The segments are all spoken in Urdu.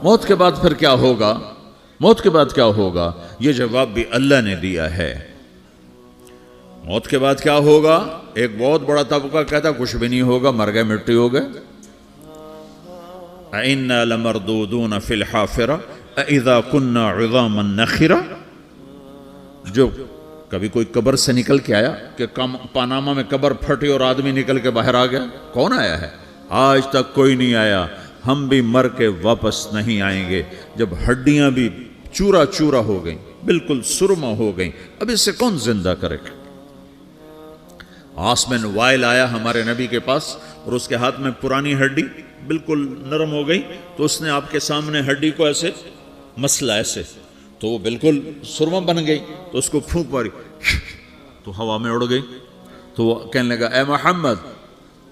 موت کے بعد پھر کیا ہوگا؟ موت کے بعد کیا ہوگا؟ یہ جواب بھی اللہ نے دیا ہے۔ موت کے بعد کیا ہوگا؟ ایک بہت بڑا طبقہ کہتا کچھ بھی نہیں ہوگا، مر گئے، مٹی ہو گئے۔ اِنَّا لَمَرْدُودُونَ فِي الْحَافِرَةِ اِذَا كُنَّا عِظَامًا نَخِرَةً۔ جو کبھی کوئی قبر سے نکل کے آیا کہ پاناما میں قبر پھٹی اور آدمی نکل کے باہر آ گیا؟ کون آیا ہے؟ آج تک کوئی نہیں آیا۔ ہم بھی مر کے واپس نہیں آئیں گے۔ جب ہڈیاں بھی چورا چورا ہو گئیں، بالکل سرما ہو گئیں، اب اس سے کون زندہ کرے گا؟ عاص بن وائل آیا ہمارے نبی کے پاس اور اس کے ہاتھ میں پرانی ہڈی بالکل نرم ہو گئی، تو اس نے آپ کے سامنے ہڈی کو ایسے مسلا، ایسے، تو وہ بالکل سرما بن گئی، تو اس کو پھونک ماری تو ہوا میں اڑ گئی۔ تو وہ کہنے لگا اے محمد،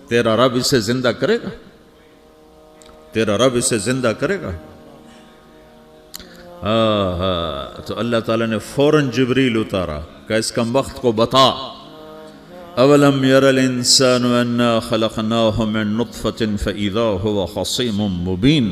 تیرا رب اسے زندہ کرے گا؟ تیرا رب اسے زندہ کرے گا؟ تو اللہ تعالیٰ نے فوراً جبریل اتارا کہ اس کم وقت کو بتا، اولم یر الانسان انا خلقناہ من نطفۃ فاذا هو خصیم مبین۔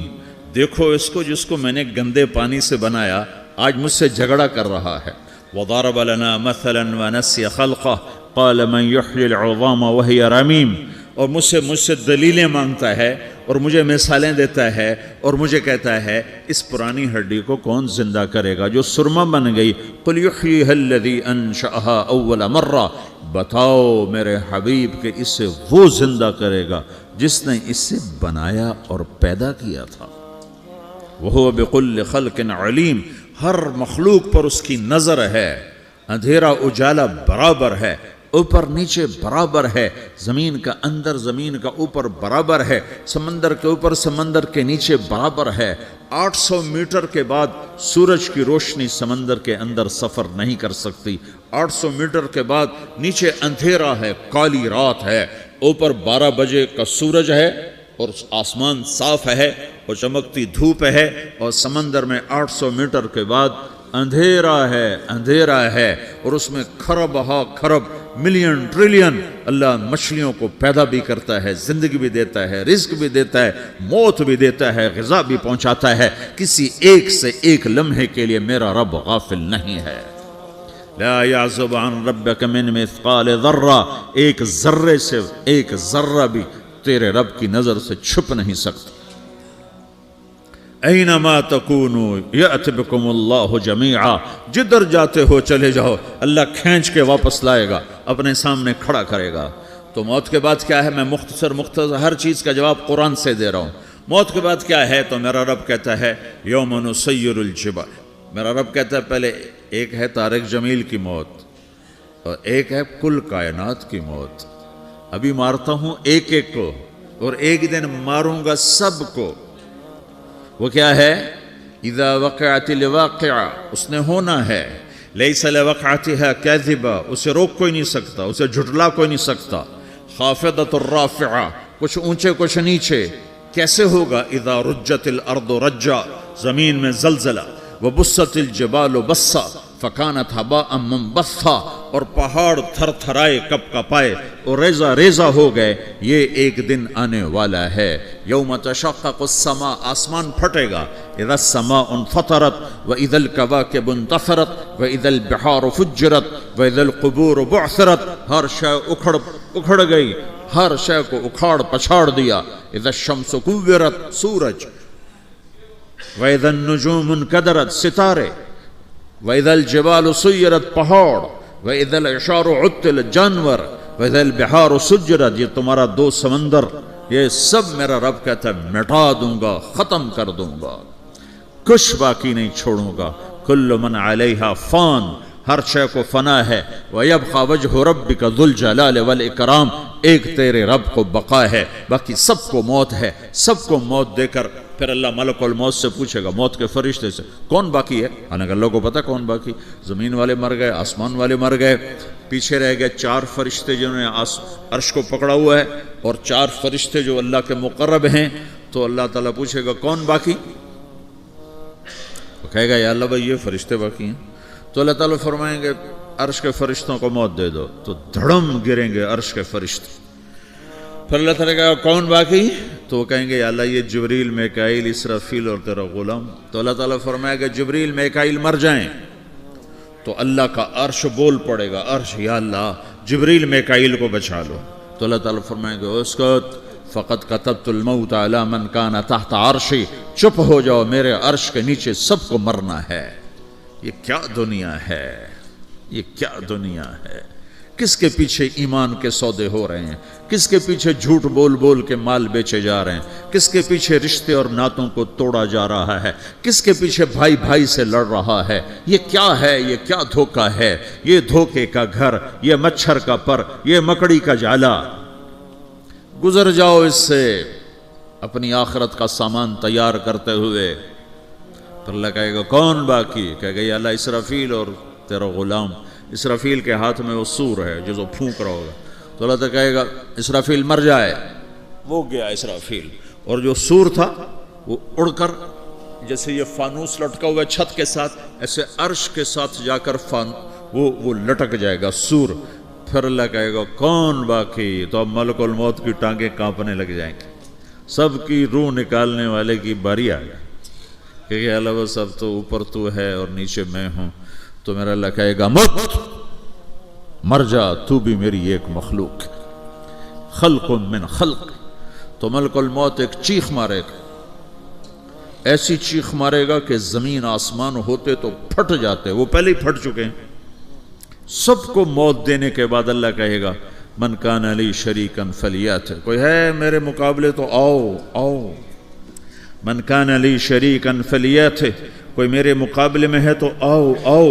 دیکھو اس کو جس کو میں نے گندے پانی سے بنایا، آج مجھ سے جھگڑا کر رہا ہے۔ وضرب لنا مثلا ونسی خلقہ قال من یحیی العظام وہی رمیم۔ اور مجھ سے دلیلیں مانگتا ہے اور مجھے مثالیں دیتا ہے اور مجھے کہتا ہے اس پرانی ہڈی کو کون زندہ کرے گا جو سرما بن گئی؟ قل یحییہا الذی انشأہا اول مرہ۔ بتاؤ میرے حبیب کہ اسے وہ زندہ کرے گا جس نے اسے بنایا اور پیدا کیا تھا۔ وہو بکل خلق علیم۔ ہر مخلوق پر اس کی نظر ہے، اندھیرا اجالا برابر ہے، اوپر نیچے برابر ہے، زمین کا اندر زمین کا اوپر برابر ہے، سمندر کے اوپر سمندر کے نیچے برابر ہے۔ 800 میٹر کے بعد سورج کی روشنی سمندر کے اندر سفر نہیں کر سکتی۔ 800 میٹر کے بعد نیچے اندھیرا ہے، کالی رات ہے، اوپر 12 بجے کا سورج ہے اور آسمان صاف ہے اور چمکتی دھوپ ہے، اور سمندر میں 800 میٹر کے بعد اندھیرا ہے اور اس میں کھرب ہا کھرب ملین ٹریلین اللہ مچھلیوں کو پیدا بھی کرتا ہے، زندگی بھی دیتا ہے، رزق بھی دیتا ہے، موت بھی دیتا ہے، غذا بھی پہنچاتا ہے۔ کسی ایک سے ایک لمحے کے لیے میرا رب غافل نہیں ہے۔ لا يعزب عن ربك من مثقال ذرہ، ایک ذرے سے ایک ذرہ بھی تیرے رب کی نظر سے چھپ نہیں سکتا۔ اینما تکونوا یأت بکم اللہ جمیعا، جدھر جاتے ہو چلے جاؤ، اللہ کھینچ کے واپس لائے گا، اپنے سامنے کھڑا کرے گا۔ تو موت کے بعد کیا ہے؟ میں مختصر ہر چیز کا جواب قرآن سے دے رہا ہوں۔ موت کے بعد کیا ہے؟ تو میرا رب کہتا ہے یوم نسیر الجبال۔ میرا رب کہتا ہے پہلے ایک ہے طارق جمیل کی موت اور ایک ہے کل کائنات کی موت۔ ابھی مارتا ہوں ایک ایک کو اور ایک دن ماروں گا سب کو۔ وہ کیا ہے؟ اذا وقعت الواقعہ، اس نے ہونا ہے۔ لیس لوقعتها کاذبہ، اسے روک کوئی نہیں سکتا، اسے جھٹلا کوئی نہیں سکتا۔ خافضۃ الرافعہ، کچھ اونچے کچھ نیچے۔ کیسے ہوگا؟ اذا رجت الارض رجا، زمین میں زلزلہ۔ وبست الجبال بسا فکانت ہباء منبثا، اور پہاڑ تھر تھرائے کپ کپائے اور ریزہ ریزہ ہو گئے۔ یہ ایک دن آنے والا ہے۔ یوم تشقق السماء، آسمان پھٹے گا۔ اذا السماء انفطرت واذا الکواکب انتثرت واذا البحار فجرت واذا القبور بعثرت، ہر شے اکھڑ گئی، ہر شے کو اکھاڑ پچھاڑ دیا۔ اذا الشمس کورت، سورج۔ وَإِذَا النُّجُومُ انْكَدَرَتْ، ستارے۔ وَإِذَا الْجِبَالُ سُيِّرَتْ، پہاڑ۔ وَإِذَا الْعِشَارُ عُطِّلَتْ، جانور۔ وَإِذَا الْبِحَارُ سُجِّرَتْ، یہ تمہارا دو سمندر، یہ سب میرا رب کہتا ہے مٹا دوں گا، ختم کر دوں گا، کچھ باقی نہیں چھوڑوں گا۔ كُلُّ مَنْ عَلَيْهَا فان، ہر شے کو فنا ہے۔ وَيَبْقَى وَجْهُ رَبِّكَ ذُو الْجَلَالِ وَالْإِكْرَامِ، ایک تیرے رب کو بقا ہے، باقی سب کو موت ہے۔ سب کو موت دے کر پھر اللہ ملک الموت سے پوچھے گا، موت کے فرشتے سے، کون باقی ہے؟ حالانکہ اللہ کو پتہ کون باقی۔ زمین والے مر گئے، آسمان والے مر گئے، پیچھے رہ گئے 4 فرشتے جنہوں نے عرش کو پکڑا ہوا ہے، اور 4 فرشتے جو اللہ کے مقرب ہیں۔ تو اللہ تعالیٰ پوچھے گا کون باقی؟ وہ کہے گا یا اللہ بھائی یہ فرشتے باقی ہیں۔ تو اللہ تعالیٰ فرمائیں گے عرش کے فرشتوں کو موت دے دو، تو دھڑم گریں گے عرش کے فرشتے۔ پھر اللہ تعالیٰ کہا کون باقی؟ تو وہ کہیں گے یا اللہ یہ جبریل میکائیل اسرافیل اور تیرا غلام. تو اللہ تعالیٰ فرمائے گا جبریل میکائیل مر جائیں تو اللہ کا عرش بول پڑے گا, عرش یا اللہ جبریل میکائیل کو بچا لو. تو اللہ تعالیٰ فرمائے گا اسکت فقط کتبت الموت علی من کان تحت عرشی, چپ ہو جاؤ میرے عرش کے نیچے سب کو مرنا ہے. یہ کیا دنیا ہے, یہ کیا دنیا ہے. کس کے پیچھے ایمان کے سودے ہو رہے ہیں, کس کے پیچھے جھوٹ بول بول کے مال بیچے جا رہے ہیں, کس کے پیچھے رشتے اور ناتوں کو توڑا جا رہا ہے, کس کے پیچھے بھائی بھائی سے لڑ رہا ہے. یہ کیا ہے, یہ کیا دھوکہ ہے, یہ دھوکے کا گھر, یہ مچھر کا پر, یہ مکڑی کا جالا. گزر جاؤ اس سے اپنی آخرت کا سامان تیار کرتے ہوئے. پھر اللہ کہے گا کون باقی, کہے گا یا اللہ اسرافیل اور تیرا غلام. اسرافیل کے ہاتھ میں وہ سور ہے جو پھونک رہا ہوگا. تو اللہ تعالیٰ کہے گا اسرافیل مر جائے, وہ گیا اسرافیل, اور جو سور تھا وہ اڑ کر جیسے یہ فانوس لٹکا ہوا چھت کے ساتھ ایسے عرش کے ساتھ جا کر وہ لٹک جائے گا سور. پھر اللہ کہے گا کون باقی, تو اب ملک الموت کی ٹانگیں کانپنے لگ جائیں گی, سب کی روح نکالنے والے کی باری آ گئی کہ اللہ وہ سب تو اوپر تو ہے اور نیچے میں ہوں. تو میرا اللہ کہے گا موت مر جا, تو بھی میری ایک مخلوق, خلق من خلق. تو ملک الموت ایک چیخ مارے گا, ایسی چیخ مارے گا کہ زمین آسمان ہوتے تو پھٹ جاتے, وہ پہلے ہی پھٹ چکے ہیں. سب کو موت دینے کے بعد اللہ کہے گا من کان لی شریکن فلیات, کوئی ہے میرے مقابلے تو آؤ آؤ. من کان لی شریکن فلیات, کوئی میرے مقابلے میں ہے تو آؤ آؤ.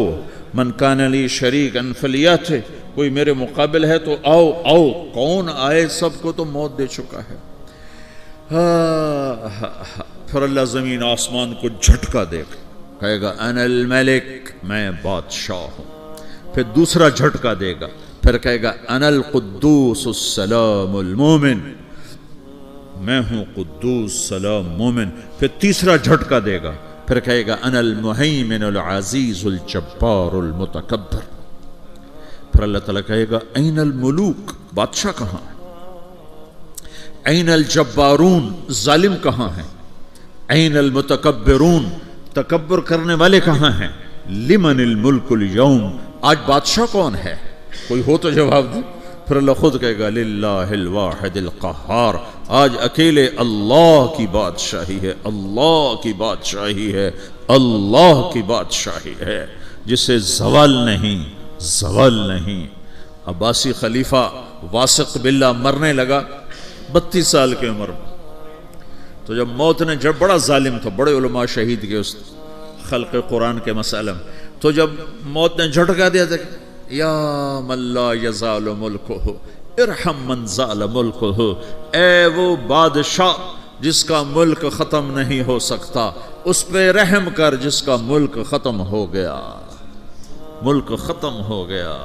من کان لی شریکن فلیات, کوئی میرے مقابل ہے تو آؤ آؤ. کون آئے, سب کو تو موت دے چکا ہے. پھر اللہ زمین آسمان کو جھٹکا دے گا, کہے گا انا الملک, میں بادشاہ ہوں. پھر دوسرا جھٹکا دے گا, پھر کہے گا انا القدوس السلام المومن, میں ہوں قدوس سلام مومن. پھر تیسرا جھٹکا دے گا, پھر کہے گا انا المہیمن العزیز الجبار المتکبر. پھر اللہ تعالیٰ کہے گا این الملوک, بادشاہ کہاں ہے؟ این الجبارون, ظالم کہاں ہیں؟ این المتکبرون, تکبر کرنے والے کہاں ہیں؟ لمن الملک اليوم, آج بادشاہ کون ہے؟ کوئی ہو تو جواب دے. پھر اللہ خود کہے گا للہ الواحد القہار, آج اکیلے اللہ کی بادشاہی ہے, اللہ کی بادشاہی ہے, اللہ کی بادشاہی ہے جسے زوال نہیں, زوال نہیں. عباسی خلیفہ واثق باللہ مرنے لگا 32 سال کی عمر میں. تو جب موت نے, جب بڑا ظالم تھا, بڑے علماء شہید کے اس خلق قرآن کے مسئلہ میں, تو جب موت نے جھٹکا دیا تھا یا من لا یزال ملکہ ارحم من زال ملکہ, اے وہ بادشاہ جس کا ملک ختم نہیں ہو سکتا, اس پہ رحم کر جس کا ملک ختم ہو گیا, ملک ختم ہو گیا.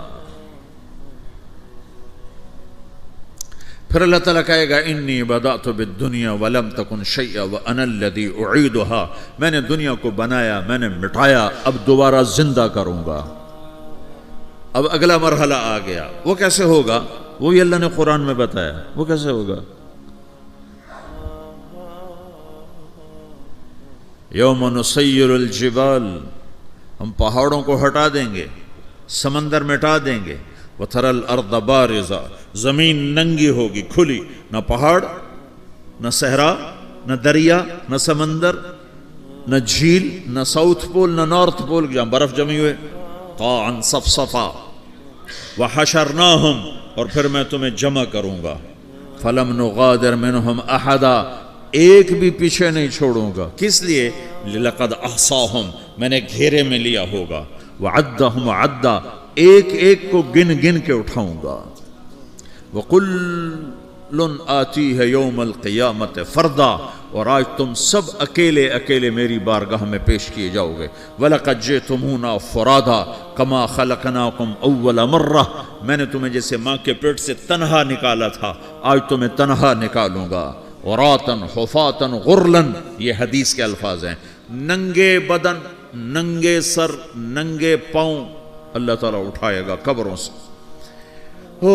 پھر اللہ تعالیٰ کہے گا انی بدأت بالدنیا ولم تکن شیئا وانا الذی اعیدہا, میں نے دنیا کو بنایا, میں نے مٹایا, اب دوبارہ زندہ کروں گا. اب اگلا مرحلہ آ گیا, وہ کیسے ہوگا؟ وہ بھی اللہ نے قرآن میں بتایا. وہ کیسے ہوگا؟ یوم نسیر الجبال, ہم پہاڑوں کو ہٹا دیں گے, سمندر مٹا دیں گے. وتری الارض بارزا, زمین ننگی ہوگی, کھلی, نہ پہاڑ, نہ صحرا, نہ دریا, نہ سمندر, نہ جھیل, نہ ساؤتھ پول, نہ نارتھ پول جہاں برف جمی ہوئے. قاعا صفصفا وحشرناہم, اور پھر میں تمہیں جمع کروں گا. فلم نغادر منہم احدا, ایک بھی پیچھے نہیں چھوڑوں گا. کس لیے؟ لقد احصاہم, میں نے گھیرے میں لیا ہوگا. وعدہم عدا, ایک ایک کو گن گن کے اٹھاؤں گا. وَقُلٌّ آتِيهَ يَوْمَ الْقِيَامَةِ فَرْدًا, اور آج تم سب اکیلے اکیلے میری بارگاہ میں پیش کیے جاؤ گے. وَلَقَدْ جِئْتُمُونَا فُرَادًا كَمَا خَلَقْنَاكُمْ أَوَّلَ مَرَّةٍ, میں نے تمہیں جیسے ماں کے پیٹ سے تنہا نکالا تھا, آج تمہیں تنہا نکالوں گا. عُرَاةً حُفَاةً غُرْلًا, یہ حدیث کے الفاظ ہیں. ننگے بدن, ننگے سر, ننگے پاؤں اللہ تعالیٰ اٹھائے گا قبروں سے. ہو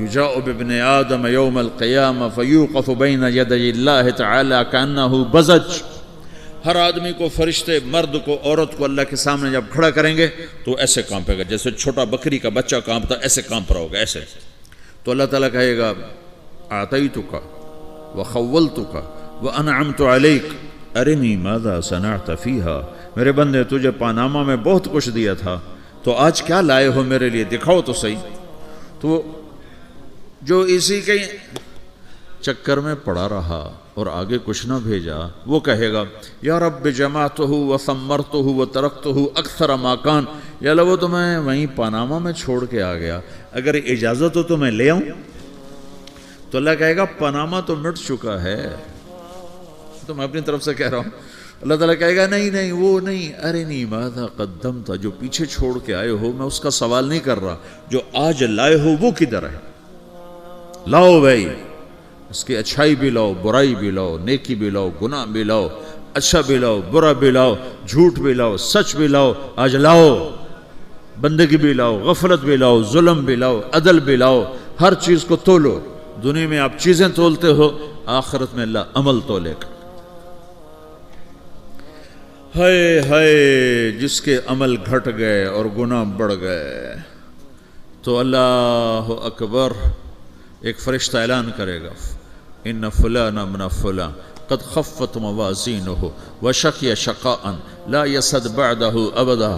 یجاء بابن آدم یوم القیامہ فیوقف بین یدی اللہ تعالی کأنہ بزج، ہر آدمی کو، فرشتے، مرد کو، عورت کو اللہ کے سامنے جب کھڑا کریں گے تو ایسے کانپے گا جیسے چھوٹا بکری کا بچہ کانپتا، ایسے کانپ رہا ہوگا ایسے. تو اللہ تعالیٰ کہے گا اعطیتک وخولتک وانعمت علیک ارنی ماذا صنعت فیہا، میرے بندے تجھے پاناما میں بہت کچھ دیا تھا، تو آج کیا لائے ہو میرے لیے، دکھاؤ تو صحیح. تو جو اسی کے چکر میں پڑا رہا اور آگے کچھ نہ بھیجا، وہ کہے گا یا رب جمعتہ وثمرتہ وترکتہ اکثر ما کان، یا اللہ وہ تو میں وہیں پاناما میں چھوڑ کے آ گیا، اگر اجازت ہو تو میں لے آؤں. تو اللہ کہے گا پاناما تو مٹ چکا ہے، تو میں اپنی طرف سے کہہ رہا ہوں. اللہ تعالیٰ کہے گا نہیں نہیں وہ نہیں، ارنی ماذا قدمت، جو پیچھے چھوڑ کے آئے ہو میں اس کا سوال نہیں کر رہا، جو آج لائے ہو وہ کدھر ہے، لاؤ بھائی، اس کی اچھائی بھی لاؤ، برائی بھی لاؤ، نیکی بھی لاؤ، گناہ بھی لاؤ، اچھا بھی لاؤ، برا بھی لاؤ، جھوٹ بھی لاؤ، سچ بھی لاؤ، آج لاؤ، بندگی بھی لاؤ، غفلت بھی لاؤ، ظلم بھی لاؤ، عدل بھی لاؤ، ہر چیز کو تولو. دنیا میں آپ چیزیں تولتے ہو، آخرت میں اللہ عمل تولے گا. ہائے ہائے جس کے عمل گھٹ گئے اور گناہ بڑھ گئے، تو اللہ اکبر، ایک فرشتہ اعلان کرے گا ان فلان من فلان قد خفت موازینہ وشقی شقاء لا یسد بعدہ ابدا،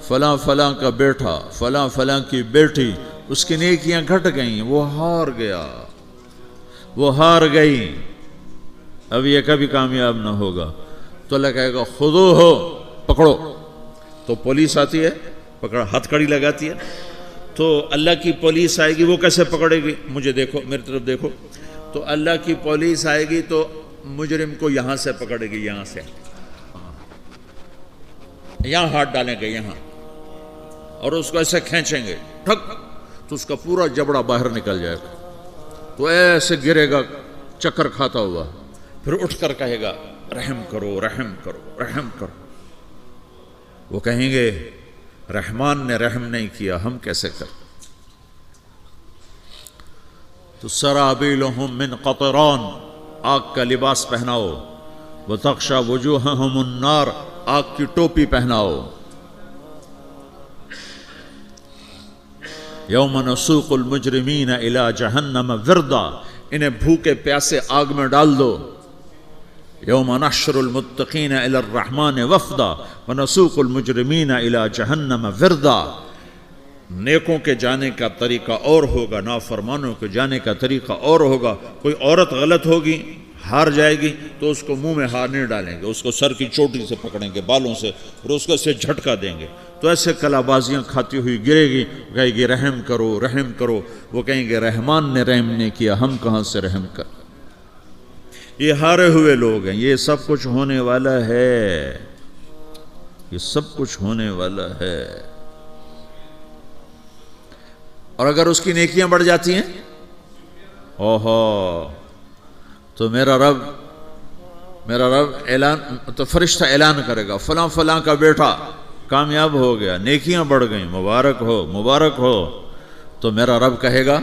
فلاں فلاں کا بیٹا، فلاں فلاں کی بیٹی، اس کی نیکیاں گھٹ گئیں، وہ ہار گیا، وہ ہار گئی، اب یہ کبھی کامیاب نہ ہوگا. تو اللہ کہے گا خودو ہو، پکڑو. تو پولیس آتی ہے، پکڑ ہتھ کڑی لگاتی ہے. تو اللہ کی پولیس آئے گی، وہ کیسے پکڑے گی، مجھے دیکھو، میری طرف دیکھو. تو اللہ کی پولیس آئے گی تو مجرم کو یہاں سے پکڑے گی، یہاں سے، یہاں ہاتھ ڈالیں گے یہاں، اور اس کو ایسے کھینچیں گے ٹھک، تو اس کا پورا جبڑا باہر نکل جائے گا. تو ایسے گرے گا چکر کھاتا ہوا، پھر اٹھ کر کہے گا رحم کرو، رحم کرو، رحم کرو. وہ کہیں گے رحمان نے رحم نہیں کیا، ہم کیسے کریں. تو سرابیلہم من قطران، آگ کا لباس پہناؤ، وتغشی وجوہہم النار، آگ کی ٹوپی پہناؤ. یوم نسوق المجرمین الی جہنم وردا، انہیں بھوکے پیاسے آگ میں ڈال دو. یوم نحشر المتقین الی الرحمن وفدا ونسوق المجرمین الی جہنم وردا. نیکوں کے جانے کا طریقہ اور ہوگا، نافرمانوں کے جانے کا طریقہ اور ہوگا. کوئی عورت غلط ہوگی، ہار جائے گی، تو اس کو منہ میں ہار نہیں ڈالیں گے، اس کو سر کی چوٹی سے پکڑیں گے، بالوں سے، اور اس کو اسے جھٹکا دیں گے. تو ایسے کلا بازیاں کھاتی ہوئی گرے گی، کہے گی رحم کرو، رحم کرو. وہ کہیں گے رحمان نے رحم نہیں کیا، ہم کہاں سے رحم کر. یہ ہارے ہوئے لوگ ہیں. یہ سب کچھ ہونے والا ہے، یہ سب کچھ ہونے والا ہے. اور اگر اس کی نیکیاں بڑھ جاتی ہیں، اوہو، تو میرا رب اعلان، تو فرشتہ اعلان کرے گا فلاں فلاں کا بیٹا کامیاب ہو گیا، نیکیاں بڑھ گئیں، مبارک ہو، مبارک ہو. تو میرا رب کہے گا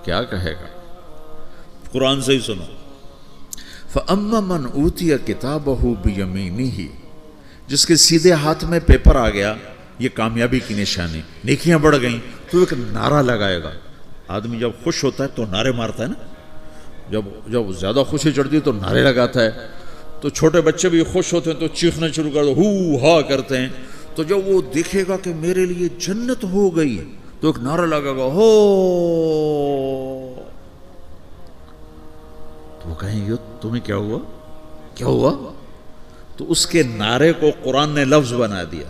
کیا کہے گا، قرآن سے ہی سنو. فَأَمَّا مَنْ أُوتِيَ كِتَابَهُ بِيَمِينِهِ، جس کے سیدھے ہاتھ میں پیپر آ گیا، یہ کامیابی کی نشانی، نیکیاں بڑھ گئیں. تو ایک نعرہ لگائے گا. آدمی جب خوش ہوتا ہے تو نعرے مارتا ہے نا، جب زیادہ خوشی چڑھتی ہے تو نعرے لگاتا ہے. تو چھوٹے بچے بھی خوش ہوتے ہیں تو چیخنا شروع کر دو، ہو ہا کرتے ہیں. تو جب وہ دیکھے گا کہ میرے لیے جنت ہو گئی، تو ایک نعرہ لگے گا، ہو. تو وہ کہیں گے تمہیں کیا ہوا. تو اس کے نعرے کو قرآن نے لفظ بنا دیا،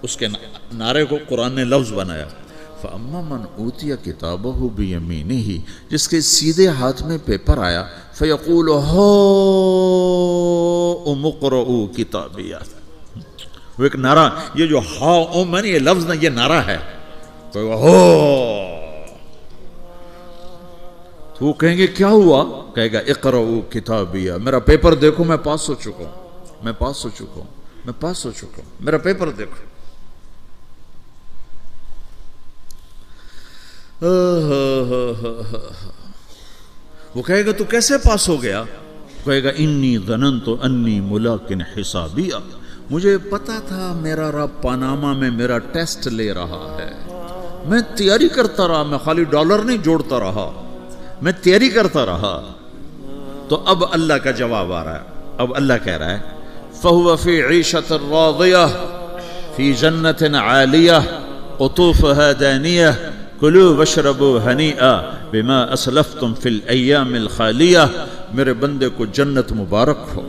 اس کے نعرے کو قرآن نے لفظ بنایا. فَأَمَّا مَنْ أُوتِيَ كِتَابَهُ بِيَمِينِهِ، جس کے سیدھے ہاتھ میں پیپر آیا، فَيَقُولُ هَاؤْمُ اقْرَءُوا كِتَابِيَهْ. وہ ایک نعرہ، یہ جو ہاؤم ہے نا، یہ لفظ نہ، یہ نعرہ ہے. تو وہ کہیں گے کیا ہوا، کہے گا اقرؤوا کتابیہ، میرا پیپر دیکھو، میں پاس ہو چکا ہوں، میرا پیپر دیکھو. وہ کہے گا تو کیسے پاس ہو گیا؟ کہے گا انی ظننت انی ملاقن حسابیہ، مجھے پتا تھا میرا رب پاناما میں میرا ٹیسٹ لے رہا ہے، میں تیاری کرتا رہا، میں خالی ڈالر نہیں جوڑتا رہا، میں تیاری کرتا رہا۔ تو اب اللہ کا جواب آ رہا ہے، اب اللہ کہہ رہا ہے فَهُوَ فِي عِيشَةٍ رَاضِيَةٍ فِي جَنَّةٍ عَالِيَةٍ قُطُوفُهَا دَانِيَةٌ كُلُوا وَاشْرَبُوا هَنِيئًا بِمَا أَسْلَفْتُمْ فِي الْأَيَّامِ الْخَالِيَةِ، میرے بندے کو جنت مبارک ہو،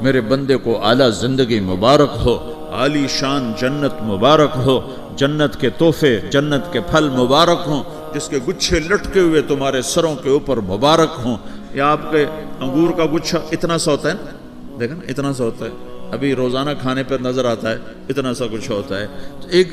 میرے بندے کو اعلیٰ زندگی مبارک ہو، عالی شان جنت مبارک ہو، جنت کے تحفے، جنت کے پھل مبارک ہوں، جس کے گچھے لٹکے ہوئے تمہارے سروں کے اوپر مبارک ہوں۔ یا آپ کے انگور کا گچھا اتنا سا ہوتا ہے نا، دیکھیں نا اتنا سا ہوتا ہے، ابھی روزانہ کھانے پر نظر آتا ہے، اتنا سا کچھ ہوتا ہے۔ تو ایک